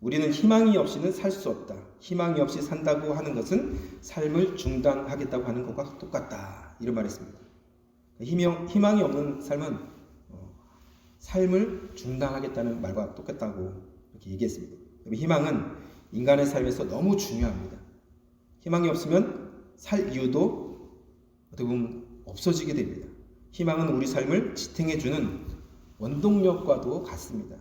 우리는 희망이 없이는 살 수 없다. 희망이 없이 산다고 하는 것은 삶을 중단하겠다고 하는 것과 똑같다. 이런 말했습니다. 희망이 없는 삶은 삶을 중단하겠다는 말과 똑같다고 이렇게 얘기했습니다. 희망은 인간의 삶에서 너무 중요합니다. 희망이 없으면 살 이유도 어떻게 보면 없어지게 됩니다. 희망은 우리 삶을 지탱해주는 원동력과도 같습니다.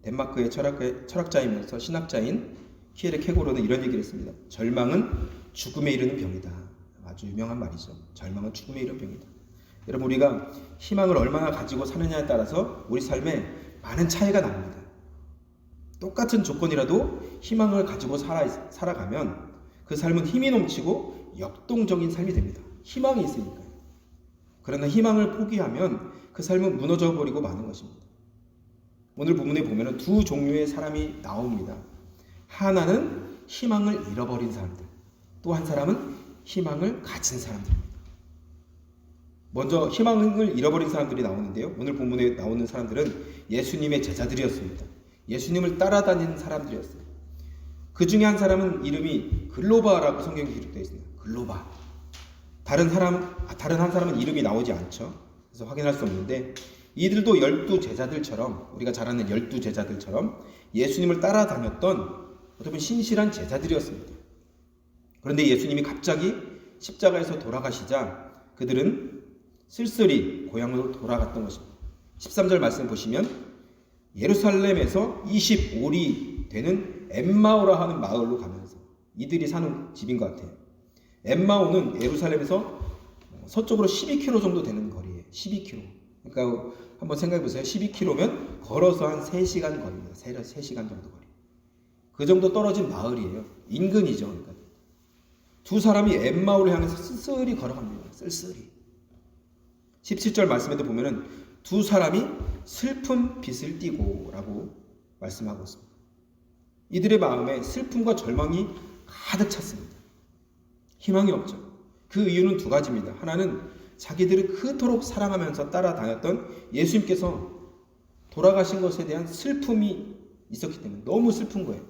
덴마크의 철학자이면서 신학자인 키에르 케고르는 이런 얘기를 했습니다. 절망은 죽음에 이르는 병이다. 아주 유명한 말이죠. 절망은 죽음에 이르는 병이다. 여러분, 우리가 희망을 얼마나 가지고 사느냐에 따라서 우리 삶에 많은 차이가 납니다. 똑같은 조건이라도 희망을 가지고 살아가면 그 삶은 힘이 넘치고 역동적인 삶이 됩니다. 희망이 있으니까요. 그러나 희망을 포기하면 그 삶은 무너져 버리고 마는 것입니다. 오늘 본문에 보면 두 종류의 사람이 나옵니다. 하나는 희망을 잃어버린 사람들, 또 한 사람은 희망을 가진 사람들입니다. 먼저 희망을 잃어버린 사람들이 나오는데요. 오늘 본문에 나오는 사람들은 예수님의 제자들이었습니다. 예수님을 따라다니는 사람들이었어요. 그 중에 한 사람은 이름이 글로바라고 성경에 기록되어 있습니다. 글로바. 다른 한 사람은 이름이 나오지 않죠. 그래서 확인할 수 없는데 이들도 12제자들처럼, 우리가 잘 아는 12제자들처럼 예수님을 따라다녔던 어떻게 보면 신실한 제자들이었습니다. 그런데 예수님이 갑자기 십자가에서 돌아가시자 그들은 쓸쓸히 고향으로 돌아갔던 것입니다. 13절 말씀 보시면 예루살렘에서 25리 되는 엠마오라 하는 마을로 가면서, 이들이 사는 집인 것 같아요. 엠마오는 예루살렘에서 서쪽으로 12km 정도 되는 거리예요. 12km. 그러니까 한번 생각해 보세요. 12km면 걸어서 한 3시간 거리입니다. 3시간 정도 거리. 그 정도 떨어진 마을이에요. 인근이죠. 그러니까 두 사람이 엠마오를 향해서 쓸쓸히 걸어갑니다. 쓸쓸히. 17절 말씀에도 보면은 두 사람이 슬픈 빛을 띠고 라고 말씀하고 있습니다. 이들의 마음에 슬픔과 절망이 가득 찼습니다. 희망이 없죠. 그 이유는 두 가지입니다. 하나는 자기들을 그토록 사랑하면서 따라다녔던 예수님께서 돌아가신 것에 대한 슬픔이 있었기 때문에 너무 슬픈 거예요.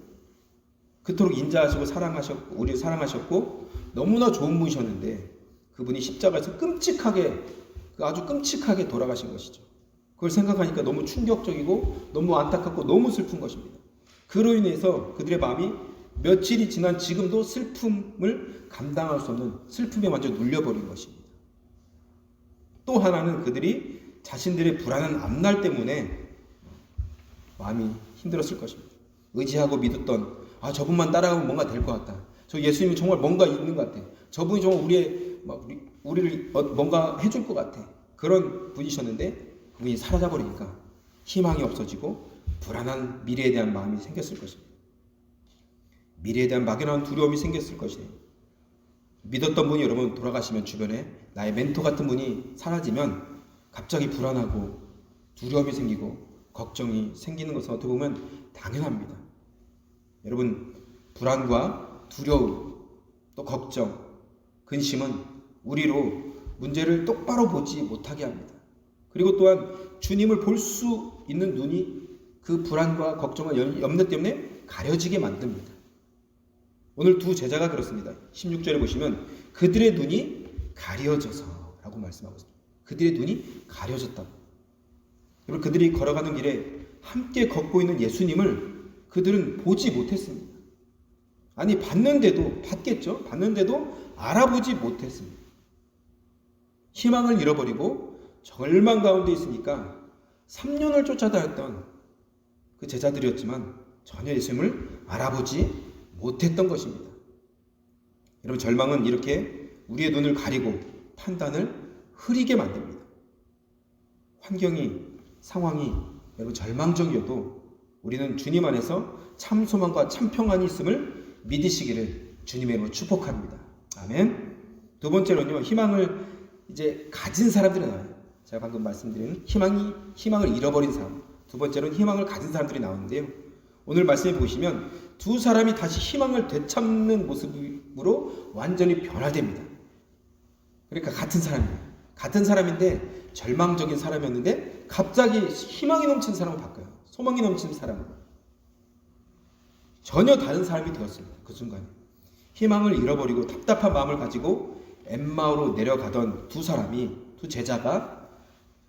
그토록 인자하시고 사랑하셨고 우리를 사랑하셨고 너무나 좋은 분이셨는데 그분이 십자가에서 아주 끔찍하게 돌아가신 것이죠. 그걸 생각하니까 너무 충격적이고 너무 안타깝고 너무 슬픈 것입니다. 그로 인해서 그들의 마음이 며칠이 지난 지금도 슬픔을 감당할 수 없는 슬픔에 완전 눌려버린 것입니다. 또 하나는 그들이 자신들의 불안한 앞날 때문에 마음이 힘들었을 것입니다. 의지하고 믿었던 저분만 따라가면 뭔가 될 것 같다. 저 예수님이 정말 뭔가 있는 것 같아. 저분이 정말 우리를 뭔가 해줄 것 같아. 그런 분이셨는데 그분이 사라져버리니까 희망이 없어지고 불안한 미래에 대한 마음이 생겼을 것입니다. 미래에 대한 막연한 두려움이 생겼을 것이에요. 믿었던 분이 여러분 돌아가시면 주변에 나의 멘토 같은 분이 사라지면 갑자기 불안하고 두려움이 생기고 걱정이 생기는 것은 어떻게 보면 당연합니다. 여러분, 불안과 두려움, 또 걱정, 근심은 우리로 문제를 똑바로 보지 못하게 합니다. 그리고 또한 주님을 볼 수 있는 눈이 그 불안과 걱정과 염려 때문에 가려지게 만듭니다. 오늘 두 제자가 그렇습니다. 16절에 보시면 그들의 눈이 가려져서 라고 말씀하고 있습니다. 그들의 눈이 가려졌다고. 여러분, 그들이 걸어가는 길에 함께 걷고 있는 예수님을 그들은 보지 못했습니다. 아니, 봤겠죠? 봤는데도 알아보지 못했습니다. 희망을 잃어버리고 절망 가운데 있으니까 3년을 쫓아다녔던 그 제자들이었지만 전혀 예수님을 알아보지 못했던 것입니다. 여러분, 절망은 이렇게 우리의 눈을 가리고 판단을 흐리게 만듭니다. 상황이 여러분 절망적이어도 우리는 주님 안에서 참 소망과 참 평안이 있음을 믿으시기를 주님의 이름으로 축복합니다. 아멘. 두 번째로는요, 희망을 이제 가진 사람들이 나와요. 제가 방금 말씀드린 희망을 잃어버린 사람. 두 번째로는 희망을 가진 사람들이 나오는데요. 오늘 말씀해 보시면 두 사람이 다시 희망을 되찾는 모습으로 완전히 변화됩니다. 그러니까 같은 사람인데 절망적인 사람이었는데 갑자기 희망이 넘치는 사람으로 바뀌어요. 소망이 넘치는 사람으로. 전혀 다른 사람이 되었습니다. 그 순간에 희망을 잃어버리고 답답한 마음을 가지고 엠마오로 내려가던 두 제자가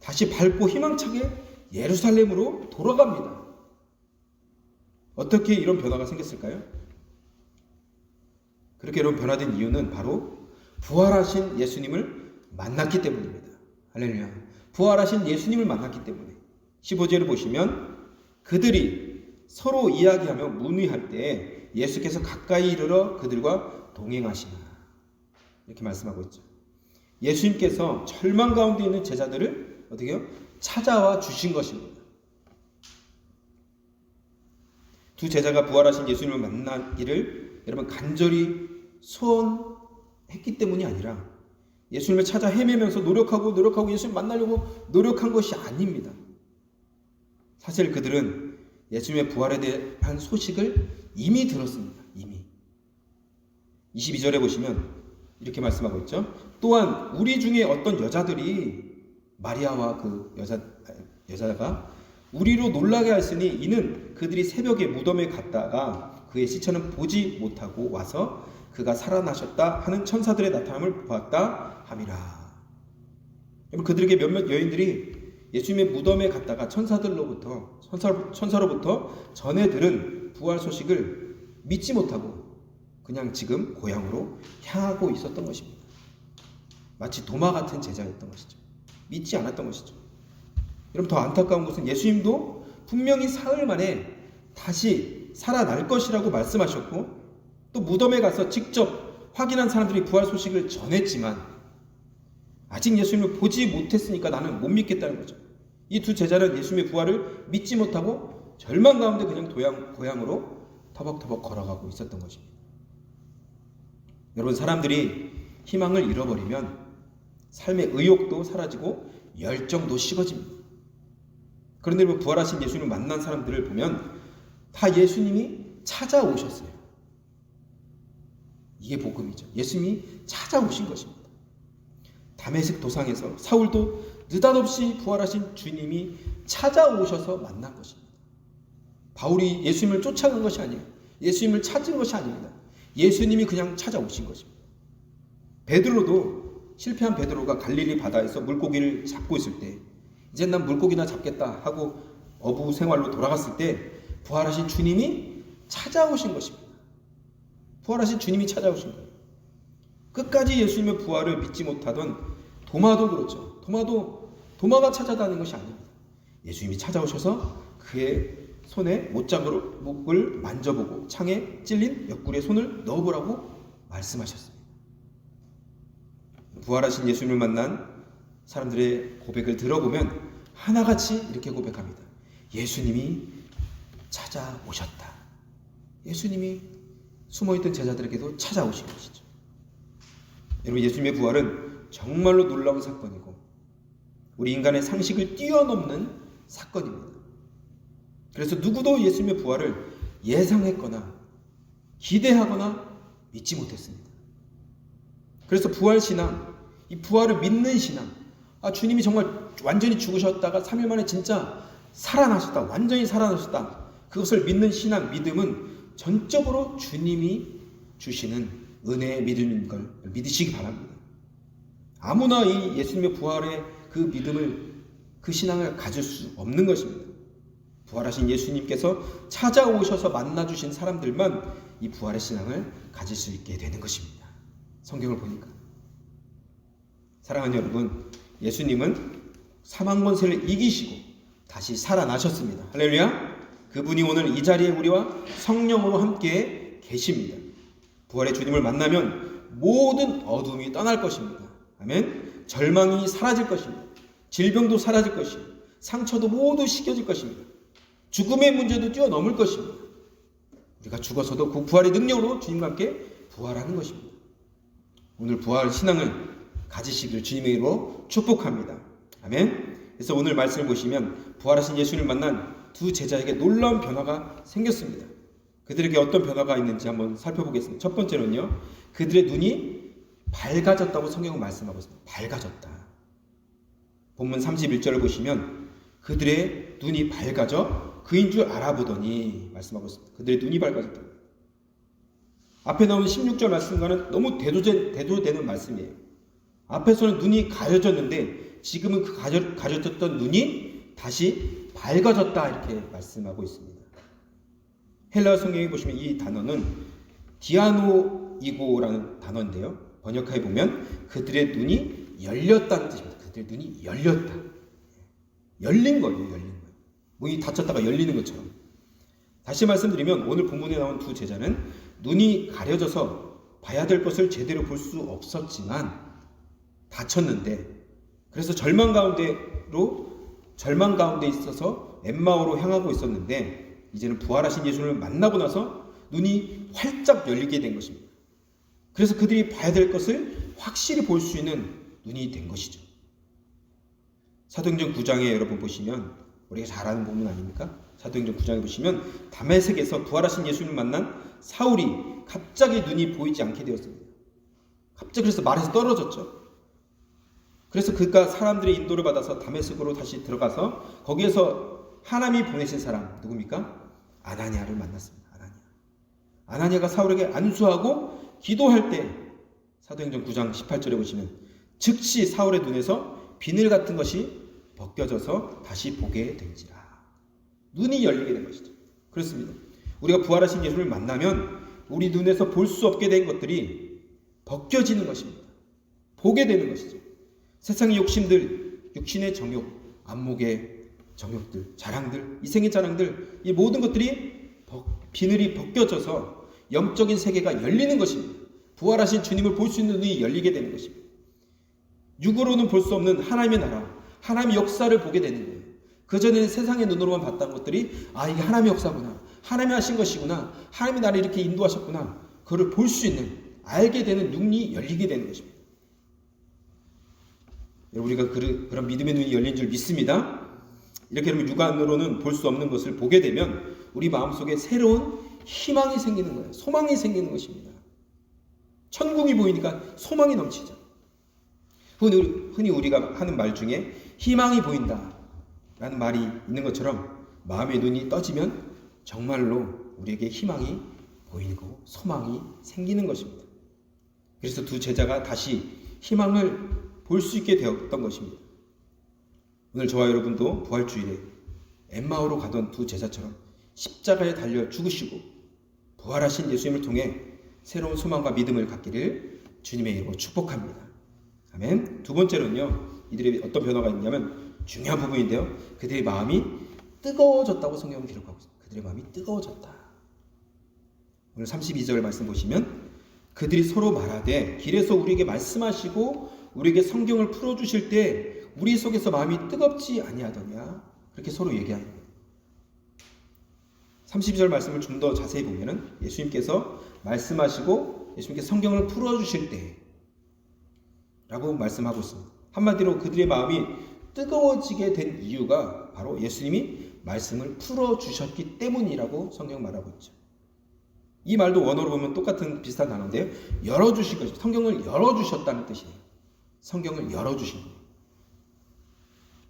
다시 밝고 희망차게 예루살렘으로 돌아갑니다. 어떻게 이런 변화가 생겼을까요? 그렇게 이런 변화된 이유는 바로 부활하신 예수님을 만났기 때문입니다. 할렐루야. 부활하신 예수님을 만났기 때문에 15절을 보시면 그들이 서로 이야기하며 문의할 때 예수께서 가까이 이르러 그들과 동행하시나 이렇게 말씀하고 있죠. 예수님께서 절망 가운데 있는 제자들을 어떻게 해요? 찾아와 주신 것입니다. 두 제자가 부활하신 예수님을 만나기를 여러분 간절히 소원했기 때문이 아니라 예수님을 찾아 헤매면서 노력하고 예수님 만나려고 노력한 것이 아닙니다. 사실 그들은 예수님의 부활에 대한 소식을 이미 들었습니다. 이미. 22절에 보시면 이렇게 말씀하고 있죠. 또한 우리 중에 어떤 여자들이 마리아와 그 여자가 우리로 놀라게 하였으니 이는 그들이 새벽에 무덤에 갔다가 그의 시체는 보지 못하고 와서 그가 살아나셨다 하는 천사들의 나타남을 보았다 함이라. 여러분 그들에게 몇몇 여인들이 예수님의 무덤에 갔다가 천사로부터 전해 들은 부활 소식을 믿지 못하고 그냥 지금 고향으로 향하고 있었던 것입니다. 마치 도마 같은 제자였던 것이죠. 믿지 않았던 것이죠. 여러분 더 안타까운 것은 예수님도 분명히 사흘 만에 다시 살아날 것이라고 말씀하셨고 또 무덤에 가서 직접 확인한 사람들이 부활 소식을 전했지만 아직 예수님을 보지 못했으니까 나는 못 믿겠다는 거죠. 이 두 제자는 예수님의 부활을 믿지 못하고 절망 가운데 그냥 고향으로 터벅터벅 걸어가고 있었던 것입니다. 여러분 사람들이 희망을 잃어버리면 삶의 의욕도 사라지고 열정도 식어집니다. 그런데 부활하신 예수님을 만난 사람들을 보면 다 예수님이 찾아오셨어요. 이게 복음이죠. 예수님이 찾아오신 것입니다. 다메섹 도상에서 사울도 느닷없이 부활하신 주님이 찾아오셔서 만난 것입니다. 바울이 예수님을 쫓아간 것이 아니에요. 예수님을 찾은 것이 아닙니다. 예수님이 그냥 찾아오신 것입니다. 베드로도 실패한 베드로가 갈릴리 바다에서 물고기를 잡고 있을 때 이제 난 물고기나 잡겠다 하고 어부 생활로 돌아갔을 때 부활하신 주님이 찾아오신 것입니다. 부활하신 주님이 찾아오신 거예요. 끝까지 예수님의 부활을 믿지 못하던 도마도 그렇죠. 도마가 찾아다니는 것이 아닙니다. 예수님이 찾아오셔서 그의 손에 못자국을 만져보고 창에 찔린 옆구리에 손을 넣어보라고 말씀하셨습니다. 부활하신 예수님을 만난 사람들의 고백을 들어보면 하나같이 이렇게 고백합니다. 예수님이 찾아오셨다. 예수님이 숨어있던 제자들에게도 찾아오신 것이죠. 여러분 예수님의 부활은 정말로 놀라운 사건이고 우리 인간의 상식을 뛰어넘는 사건입니다. 그래서 누구도 예수님의 부활을 예상했거나 기대하거나 믿지 못했습니다. 그래서 부활신앙, 이 부활을 믿는 신앙, 주님이 정말 완전히 죽으셨다가 3일 만에 진짜 살아나셨다, 완전히 살아나셨다, 그것을 믿는 신앙, 믿음은 전적으로 주님이 주시는 은혜의 믿음인 걸 믿으시기 바랍니다. 아무나 이 예수님의 부활의 그 믿음을, 그 신앙을 가질 수 없는 것입니다. 부활하신 예수님께서 찾아오셔서 만나주신 사람들만 이 부활의 신앙을 가질 수 있게 되는 것입니다. 성경을 보니까. 사랑하는 여러분, 예수님은 사망 권세를 이기시고 다시 살아나셨습니다. 할렐루야. 그분이 오늘 이 자리에 우리와 성령으로 함께 계십니다. 부활의 주님을 만나면 모든 어둠이 떠날 것입니다. 아멘. 절망이 사라질 것입니다. 질병도 사라질 것입니다. 상처도 모두 씻겨질 것입니다. 죽음의 문제도 뛰어넘을 것입니다. 우리가 죽어서도 그 부활의 능력으로 주님과 함께 부활하는 것입니다. 오늘 부활 신앙을 가지시기를 주님의 이름으로 축복합니다. 아멘. 그래서 오늘 말씀을 보시면 부활하신 예수님을 만난 두 제자에게 놀라운 변화가 생겼습니다. 그들에게 어떤 변화가 있는지 한번 살펴보겠습니다. 첫 번째는요, 그들의 눈이 밝아졌다고 성경은 말씀하고 있습니다. 밝아졌다. 본문 31절을 보시면 그들의 눈이 밝아져 그인 줄 알아보더니 말씀하고 있습니다. 그들의 눈이 밝아졌다. 앞에 나오는 16절 말씀과는 너무 대조되는 말씀이에요. 앞에서는 눈이 가려졌는데 지금은 그 가려졌던 눈이 다시 밝아졌다 이렇게 말씀하고 있습니다. 헬라어 성경에 보시면 이 단어는 디아노이고라는 단어인데요. 번역해 보면 그들의 눈이 열렸다는 뜻입니다. 그들의 눈이 열렸다. 열린 거예요. 열린 거예요. 문이 닫혔다가 열리는 것처럼. 다시 말씀드리면 오늘 본문에 나온 두 제자는 눈이 가려져서 봐야 될 것을 제대로 볼 수 없었지만 다쳤는데 그래서 절망 가운데 있어서 엠마오로 향하고 있었는데 이제는 부활하신 예수를 만나고 나서 눈이 활짝 열리게 된 것입니다. 그래서 그들이 봐야 될 것을 확실히 볼 수 있는 눈이 된 것이죠. 사도행전 9장에 여러분 보시면 우리가 잘 아는 본문 아닙니까? 사도행전 9장에 보시면 다메섹에서 부활하신 예수를 만난 사울이 갑자기 눈이 보이지 않게 되었습니다. 갑자기 그래서 말에서 떨어졌죠. 그래서 그가 사람들의 인도를 받아서 다메섹으로 다시 들어가서 거기에서 하나님이 보내신 사람 누굽니까? 아나니아를 만났습니다. 아나니아가 사울에게 안수하고 기도할 때 사도행전 9장 18절에 보시면 즉시 사울의 눈에서 비늘 같은 것이 벗겨져서 다시 보게 된지라. 눈이 열리게 된 것이죠. 그렇습니다. 우리가 부활하신 예수를 만나면 우리 눈에서 볼 수 없게 된 것들이 벗겨지는 것입니다. 보게 되는 것이죠. 세상의 욕심들, 육신의 정욕, 안목의 정욕들, 자랑들, 이생의 자랑들, 이 모든 것들이 비늘이 벗겨져서 영적인 세계가 열리는 것입니다. 부활하신 주님을 볼 수 있는 눈이 열리게 되는 것입니다. 육으로는 볼 수 없는 하나님의 나라, 하나님의 역사를 보게 되는 거예요. 그전에는 세상의 눈으로만 봤던 것들이 이게 하나님의 역사구나, 하나님이 하신 것이구나, 하나님이 나를 이렇게 인도하셨구나, 그걸 볼 수 있는, 알게 되는 눈이 열리게 되는 것입니다. 우리가 그런 믿음의 눈이 열린 줄 믿습니다. 이렇게 여러분 육안으로는 볼 수 없는 것을 보게 되면 우리 마음속에 새로운 희망이 생기는 거예요. 소망이 생기는 것입니다. 천국이 보이니까 소망이 넘치죠. 흔히 우리가 하는 말 중에 희망이 보인다 라는 말이 있는 것처럼 마음의 눈이 떠지면 정말로 우리에게 희망이 보이고 소망이 생기는 것입니다. 그래서 두 제자가 다시 희망을 볼 수 있게 되었던 것입니다. 오늘 저와 여러분도 부활주일에 엠마오로 가던 두 제자처럼 십자가에 달려 죽으시고 부활하신 예수님을 통해 새로운 소망과 믿음을 갖기를 주님의 이름으로 축복합니다. 아멘. 두 번째로는요, 이들의 어떤 변화가 있냐면 중요한 부분인데요, 그들의 마음이 뜨거워졌다고 성경은 기록하고 있습니다. 그들의 마음이 뜨거워졌다. 오늘 32절 말씀 보시면 그들이 서로 말하되 길에서 우리에게 말씀하시고 우리에게 성경을 풀어주실 때 우리 속에서 마음이 뜨겁지 아니하더냐, 그렇게 서로 얘기하는 거예요. 32절 말씀을 좀 더 자세히 보면은 예수님께서 말씀하시고 예수님께서 성경을 풀어주실 때 라고 말씀하고 있습니다. 한마디로 그들의 마음이 뜨거워지게 된 이유가 바로 예수님이 말씀을 풀어주셨기 때문이라고 성경 말하고 있죠. 이 말도 원어로 보면 똑같은 비슷한 단어인데요, 열어주신 것입니다. 성경을 열어주셨다는 뜻이에요. 성경을 열어주신 거예요.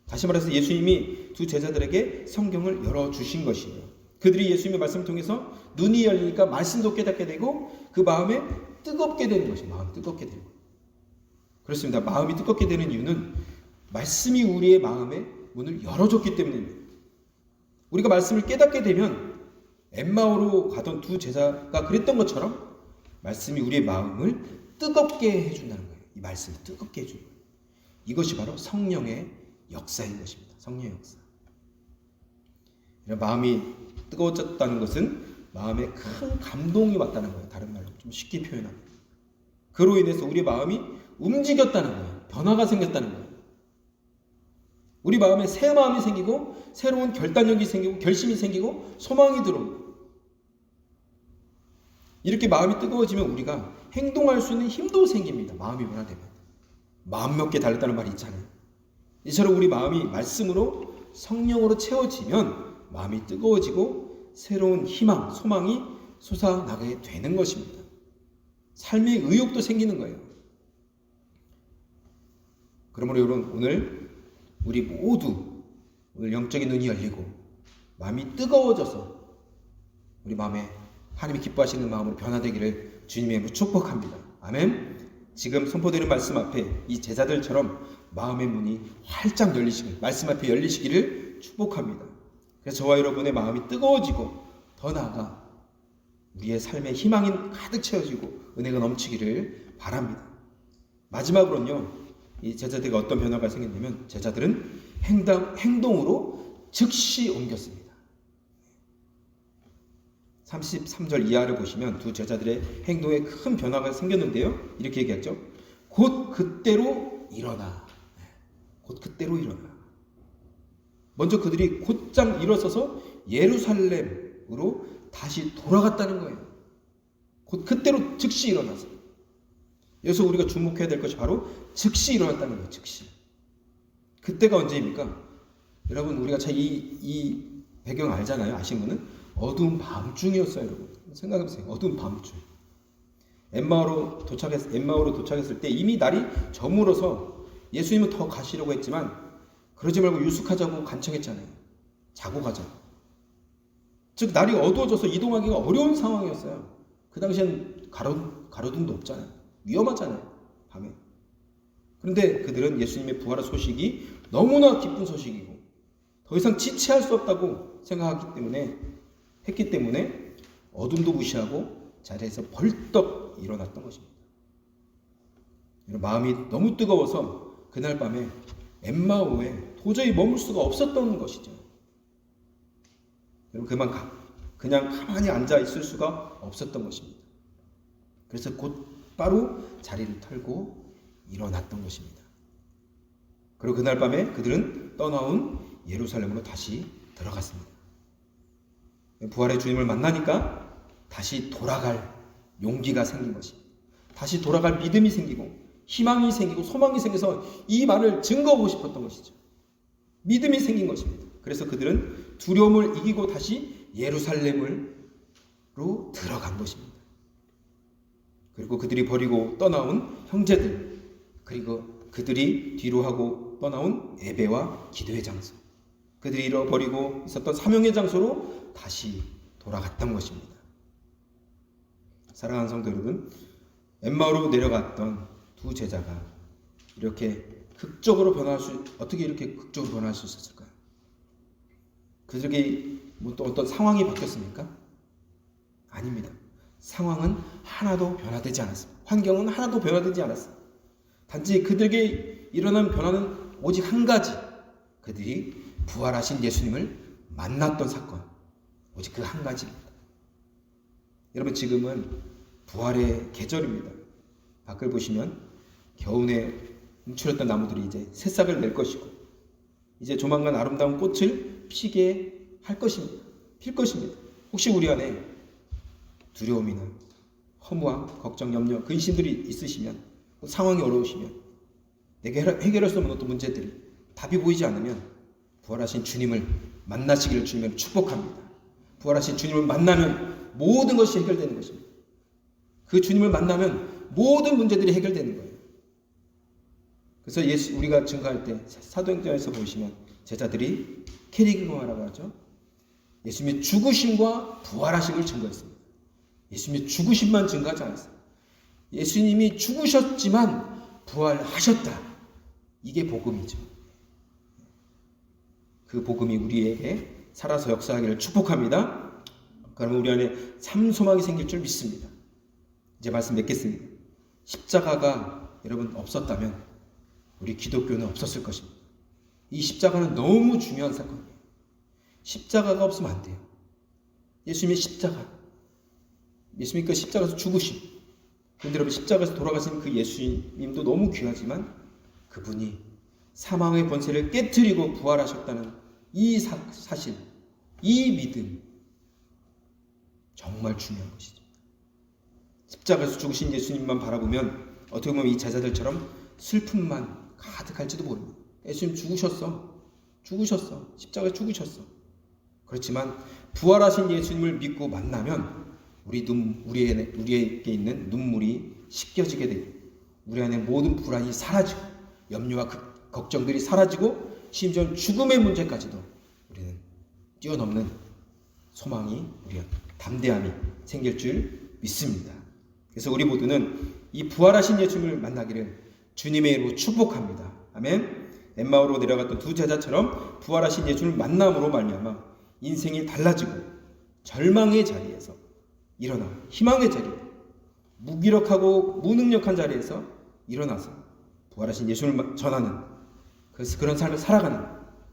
다시 말해서 예수님이 두 제자들에게 성경을 열어주신 것이에요. 그들이 예수님의 말씀을 통해서 눈이 열리니까 말씀도 깨닫게 되고 그 마음에 뜨겁게 되는 것이에요. 마음이 뜨겁게 되는 거예요. 그렇습니다. 마음이 뜨겁게 되는 이유는 말씀이 우리의 마음의 문을 열어줬기 때문입니다. 우리가 말씀을 깨닫게 되면 엠마오로 가던 두 제자가 그랬던 것처럼 말씀이 우리의 마음을 뜨겁게 해준다는 거예요. 이 말씀이 뜨겁게 해주는 거예요. 이것이 바로 성령의 역사인 것입니다. 성령의 역사. 마음이 뜨거워졌다는 것은 마음에 큰 감동이 왔다는 거예요. 다른 말로 좀 쉽게 표현하면. 그로 인해서 우리의 마음이 움직였다는 거예요. 변화가 생겼다는 거예요. 우리 마음에 새 마음이 생기고 새로운 결단력이 생기고 결심이 생기고 소망이 들어오고, 이렇게 마음이 뜨거워지면 우리가 행동할 수 있는 힘도 생깁니다. 마음이 변화되면. 마음 몇 개 달렸다는 말이 있잖아요. 이처럼 우리 마음이 말씀으로 성령으로 채워지면 마음이 뜨거워지고 새로운 희망, 소망이 솟아나게 되는 것입니다. 삶의 의욕도 생기는 거예요. 그러므로 여러분, 오늘 우리 모두 오늘 영적인 눈이 열리고 마음이 뜨거워져서 우리 마음에 하나님이 기뻐하시는 마음으로 변화되기를 주님의 이름으로 축복합니다. 아멘. 지금 선포되는 말씀 앞에 이 제자들처럼 마음의 문이 활짝 열리시길, 말씀 앞에 열리시기를 축복합니다. 그래서 저와 여러분의 마음이 뜨거워지고 더 나아가 우리의 삶에 희망이 가득 채워지고 은혜가 넘치기를 바랍니다. 마지막으로는요, 이 제자들에게 어떤 변화가 생겼냐면 제자들은 행동으로 즉시 옮겼습니다. 33절 이하를 보시면 두 제자들의 행동에 큰 변화가 생겼는데요. 이렇게 얘기했죠. 곧 그때로 일어나. 곧 그때로 일어나. 먼저 그들이 곧장 일어서서 예루살렘으로 다시 돌아갔다는 거예요. 곧 그때로 즉시 일어나서. 여기서 우리가 주목해야 될 것이 바로 즉시 일어났다는 거예요. 즉시. 그때가 언제입니까? 여러분 우리가 잘 이 배경 알잖아요. 아시는 분은 어두운 밤중이었어요. 여러분 생각해보세요. 어두운 밤중. 엠마오로 도착했을 때 이미 날이 저물어서 예수님은 더 가시려고 했지만 그러지 말고 유숙하자고 간청했잖아요. 자고 가자고. 즉 날이 어두워져서 이동하기가 어려운 상황이었어요. 그 당시엔 가로등도 없잖아요. 위험하잖아요. 밤에. 그런데 그들은 예수님의 부활의 소식이 너무나 기쁜 소식이고 더 이상 지체할 수 없다고 했기 때문에 어둠도 무시하고 자리에서 벌떡 일어났던 것입니다. 마음이 너무 뜨거워서 그날 밤에 엠마오에 도저히 머물 수가 없었던 것이죠. 그냥 가만히 앉아 있을 수가 없었던 것입니다. 그래서 곧바로 자리를 털고 일어났던 것입니다. 그리고 그날 밤에 그들은 떠나온 예루살렘으로 다시 들어갔습니다. 부활의 주님을 만나니까 다시 돌아갈 용기가 생긴 것입니다. 다시 돌아갈 믿음이 생기고 희망이 생기고 소망이 생겨서 이 말을 증거하고 싶었던 것이죠. 믿음이 생긴 것입니다. 그래서 그들은 두려움을 이기고 다시 예루살렘으로 들어간 것입니다. 그리고 그들이 버리고 떠나온 형제들, 그리고 그들이 뒤로 하고 떠나온 예배와 기도의 장소, 그들이 잃어버리고 있었던 사명의 장소로 다시 돌아갔던 것입니다. 사랑하는 성도 여러분, 엠마오로 내려갔던 두 제자가 이렇게 어떻게 이렇게 극적으로 변화할 수 있었을까요? 그들에게 또 어떤 상황이 바뀌었습니까? 아닙니다. 상황은 하나도 변화되지 않았습니다. 환경은 하나도 변화되지 않았습니다. 단지 그들에게 일어난 변화는 오직 한 가지, 그들이 부활하신 예수님을 만났던 사건, 오직 그 한 가지입니다. 여러분 지금은 부활의 계절입니다. 밖을 보시면 겨우내 움츠렸던 나무들이 이제 새싹을 낼 것이고 이제 조만간 아름다운 꽃을 피게 할 것입니다. 필 것입니다. 혹시 우리 안에 두려움이나 허무함, 걱정, 염려, 근심들이 있으시면 상황이 어려우시면 내게 해결할 수 없는 어떤 문제들이 답이 보이지 않으면 부활하신 주님을 만나시기를 주님을 축복합니다. 부활하신 주님을 만나면 모든 것이 해결되는 것입니다. 그 주님을 만나면 모든 문제들이 해결되는 거예요. 그래서 우리가 증거할 때 사도행전에서 보시면 제자들이 캐리그마라고 하죠. 예수님의 죽으심과 부활하심을 증거했습니다. 예수님의 죽으심만 증거하지 않았어요. 예수님이 죽으셨지만 부활하셨다. 이게 복음이죠. 그 복음이 우리에게 살아서 역사하기를 축복합니다. 그러면 우리 안에 참 소망이 생길 줄 믿습니다. 이제 말씀 맺겠습니다. 십자가가 여러분 없었다면 우리 기독교는 없었을 것입니다. 이 십자가는 너무 중요한 사건이에요. 십자가가 없으면 안 돼요. 예수님의 십자가, 예수님이 그 십자가에서 죽으심, 그런데 여러분 십자가에서 돌아가신 그 예수님도 너무 귀하지만 그분이 사망의 권세를 깨트리고 부활하셨다는 이 사실, 이 믿음 정말 중요한 것이죠. 십자가에서 죽으신 예수님만 바라보면 어떻게 보면 이 제자들처럼 슬픔만 가득할지도 모릅니다. 예수님 죽으셨어. 십자가에 죽으셨어. 그렇지만 부활하신 예수님을 믿고 만나면 우리에게 있는 눈물이 씻겨지게 되고 우리 안에 모든 불안이 사라지고 염려와 걱정들이 사라지고 심지어 죽음의 문제까지도 우리는 뛰어넘는 소망이, 우리가 담대함이 생길 줄 믿습니다. 그래서 우리 모두는 이 부활하신 예수님을 만나기를 주님의 이름으로 축복합니다. 아멘. 엠마오로 내려갔던 두 제자처럼 부활하신 예수님을 만남으로 말미암아 인생이 달라지고 절망의 자리에서 일어나 희망의 자리, 무기력하고 무능력한 자리에서 일어나서 부활하신 예수님을 전하는, 그래서 그런 삶을 살아가는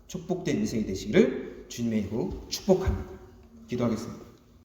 축복된 인생이 되시기를 주님의 이름으로 축복합니다. 기도하겠습니다.